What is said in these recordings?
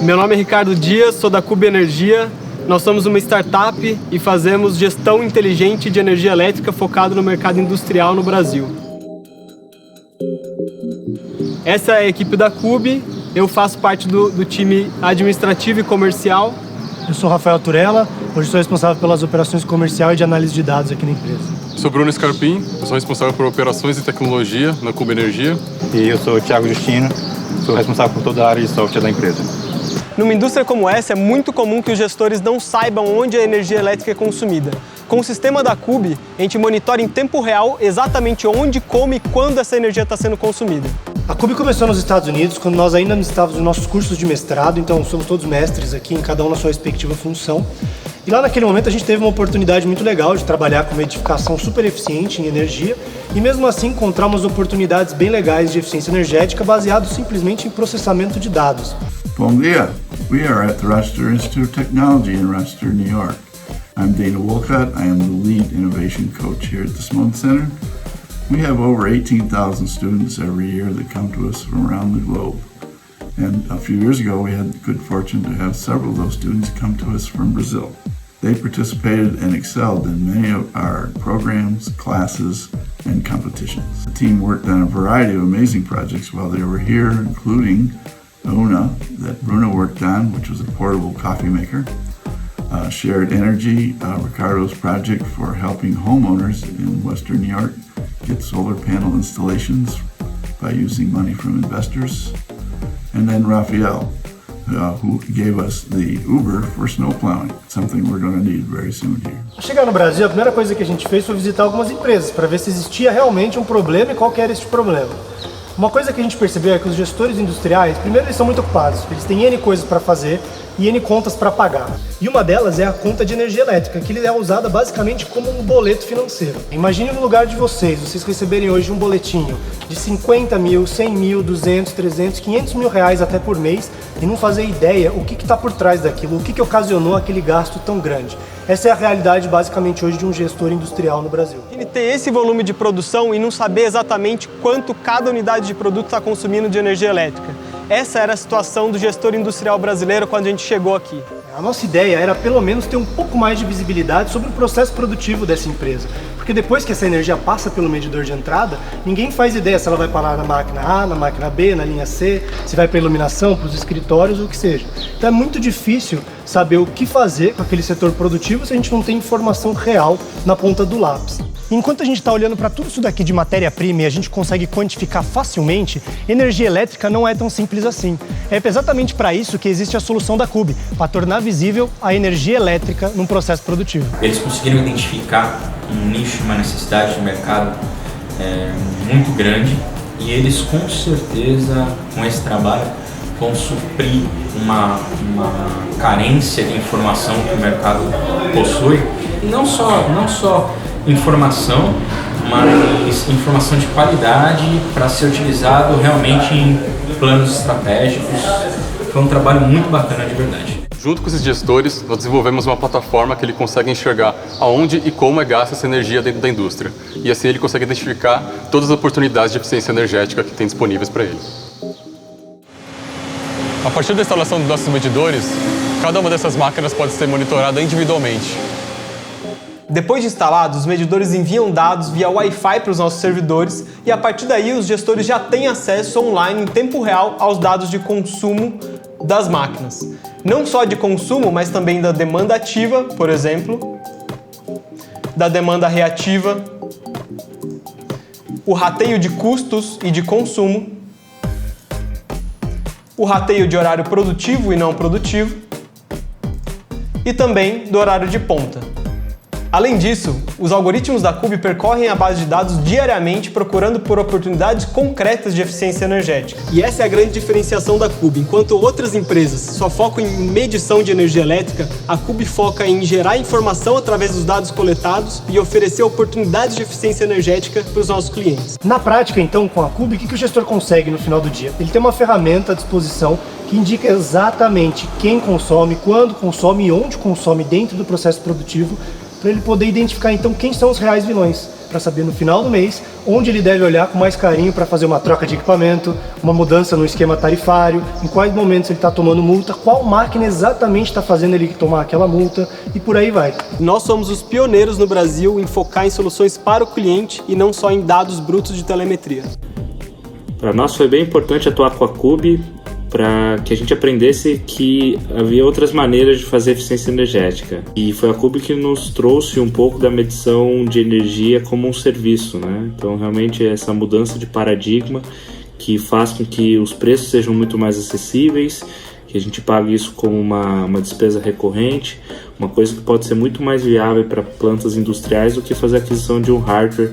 Meu nome é Ricardo Dias, sou da Cube Energia. Nós somos uma startup e fazemos gestão inteligente de energia elétrica focado no mercado industrial no Brasil. Essa é a equipe da Cube, eu faço parte do time administrativo e comercial. Eu sou Rafael Turella, hoje sou responsável pelas operações comercial e de análise de dados aqui na empresa. Sou Bruno Scarpim, eu sou responsável por operações e tecnologia na Cube Energia. E eu sou o Thiago Justino, sou responsável por toda a área de software da empresa. Numa indústria como essa, é muito comum que os gestores não saibam onde a energia elétrica é consumida. Com o sistema da Cube, a gente monitora em tempo real exatamente onde, como e quando essa energia está sendo consumida. A Cube começou nos Estados Unidos, quando nós ainda estávamos nos nossos cursos de mestrado, então somos todos mestres aqui, em cada um na sua respectiva função. E lá naquele momento a gente teve uma oportunidade muito legal de trabalhar com uma edificação super eficiente em energia e mesmo assim encontrar umas oportunidades bem legais de eficiência energética baseados simplesmente em processamento de dados. Bom dia, we are at the Rochester Institute of Technology in Rochester, New York. I'm Dana Wolcott, I am the lead innovation coach here at the Sloan Center. We have over 18,000 students every year that come to us from around the globe. And a few years ago, we had the good fortune to have several of those students come to us from Brazil. They participated and excelled in many of our programs, classes, and competitions. The team worked on a variety of amazing projects while they were here, including Una, that Bruno worked on, which was a portable coffee maker. Shared Energy, Ricardo's project for helping homeowners in Western New York get solar panel installations by using money from investors. And then Rafael, who gave us the Uber for snow plowing, something we're going to need very soon here. Ao chegar no Brasil, a primeira coisa que a gente fez foi visitar algumas empresas para ver se existia realmente um problema e qual que era esse problema. Uma coisa que a gente percebeu é que os gestores industriais, primeiro, eles são muito ocupados, eles têm N coisas para fazer e N contas para pagar. E uma delas é a conta de energia elétrica, que é usada basicamente como um boleto financeiro. Imagine no lugar de vocês receberem hoje um boletinho de 50 mil, 100 mil, 200, 300, 500 mil reais até por mês e não fazer ideia o que está por trás daquilo, o que ocasionou aquele gasto tão grande. Essa é a realidade basicamente hoje de um gestor industrial no Brasil. Ele ter esse volume de produção e não saber exatamente quanto cada unidade de produto está consumindo de energia elétrica. Essa era a situação do gestor industrial brasileiro quando a gente chegou aqui. A nossa ideia era pelo menos ter um pouco mais de visibilidade sobre o processo produtivo dessa empresa. Porque depois que essa energia passa pelo medidor de entrada, ninguém faz ideia se ela vai parar na máquina A, na máquina B, na linha C, se vai para a iluminação, para os escritórios, o que seja. Então é muito difícil saber o que fazer com aquele setor produtivo se a gente não tem informação real na ponta do lápis. Enquanto a gente está olhando para tudo isso daqui de matéria-prima e a gente consegue quantificar facilmente, energia elétrica não é tão simples assim. É exatamente para isso que existe a solução da Cube, para tornar visível a energia elétrica num processo produtivo. Eles conseguiram identificar um nicho, uma necessidade de mercado muito grande e eles com certeza, com esse trabalho, vão suprir uma carência de informação que o mercado possui. E não só informação, mas informação de qualidade para ser utilizado realmente em planos estratégicos. Foi um trabalho muito bacana de verdade. Junto com esses gestores, nós desenvolvemos uma plataforma que ele consegue enxergar aonde e como é gasta essa energia dentro da indústria. E assim ele consegue identificar todas as oportunidades de eficiência energética que tem disponíveis para ele. A partir da instalação dos nossos medidores, cada uma dessas máquinas pode ser monitorada individualmente. Depois de instalados, os medidores enviam dados via Wi-Fi para os nossos servidores e a partir daí os gestores já têm acesso online em tempo real aos dados de consumo das máquinas. Não só de consumo, mas também da demanda ativa, por exemplo, da demanda reativa, o rateio de custos e de consumo, o rateio de horário produtivo e não produtivo e também do horário de ponta. Além disso, os algoritmos da Cube percorrem a base de dados diariamente procurando por oportunidades concretas de eficiência energética. E essa é a grande diferenciação da Cube. Enquanto outras empresas só focam em medição de energia elétrica, a Cube foca em gerar informação através dos dados coletados e oferecer oportunidades de eficiência energética para os nossos clientes. Na prática, então, com a Cube, o que o gestor consegue no final do dia? Ele tem uma ferramenta à disposição que indica exatamente quem consome, quando consome e onde consome dentro do processo produtivo, para ele poder identificar então quem são os reais vilões. para saber no final do mês onde ele deve olhar com mais carinho para fazer uma troca de equipamento, uma mudança no esquema tarifário, em quais momentos ele está tomando multa, qual máquina exatamente está fazendo ele tomar aquela multa e por aí vai. Nós somos os pioneiros no Brasil em focar em soluções para o cliente e não só em dados brutos de telemetria. Para nós foi bem importante atuar com a CUB para que a gente aprendesse que havia outras maneiras de fazer eficiência energética. E foi a CUB que nos trouxe um pouco da medição de energia como um serviço, né? Então, realmente, essa mudança de paradigma que faz com que os preços sejam muito mais acessíveis, que a gente pague isso como uma despesa recorrente, uma coisa que pode ser muito mais viável para plantas industriais do que fazer a aquisição de um hardware.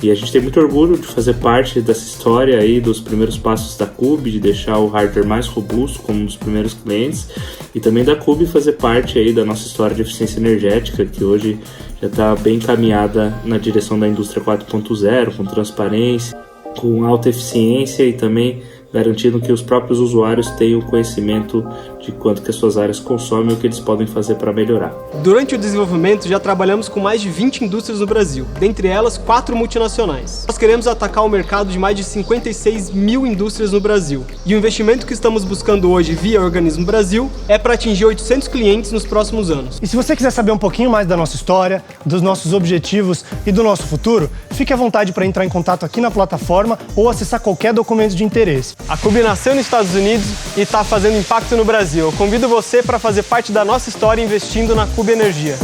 E a gente tem muito orgulho de fazer parte dessa história aí dos primeiros passos da CUB, de deixar o hardware mais robusto como um dos primeiros clientes, e também da CUB fazer parte aí da nossa história de eficiência energética, que hoje já está bem encaminhada na direção da indústria 4.0, com transparência, com alta eficiência e também garantindo que os próprios usuários tenham conhecimento de quanto que as suas áreas consomem e o que eles podem fazer para melhorar. Durante o desenvolvimento, já trabalhamos com mais de 20 indústrias no Brasil, dentre elas 4 multinacionais. Nós queremos atacar o mercado de mais de 56 mil indústrias no Brasil, e o investimento que estamos buscando hoje via Organismo Brasil é para atingir 800 clientes nos próximos anos. E se você quiser saber um pouquinho mais da nossa história, dos nossos objetivos e do nosso futuro, fique à vontade para entrar em contato aqui na plataforma ou acessar qualquer documento de interesse. A CUB nasceu nos Estados Unidos e está fazendo impacto no Brasil. Eu convido você para fazer parte da nossa história investindo na CUB Energia.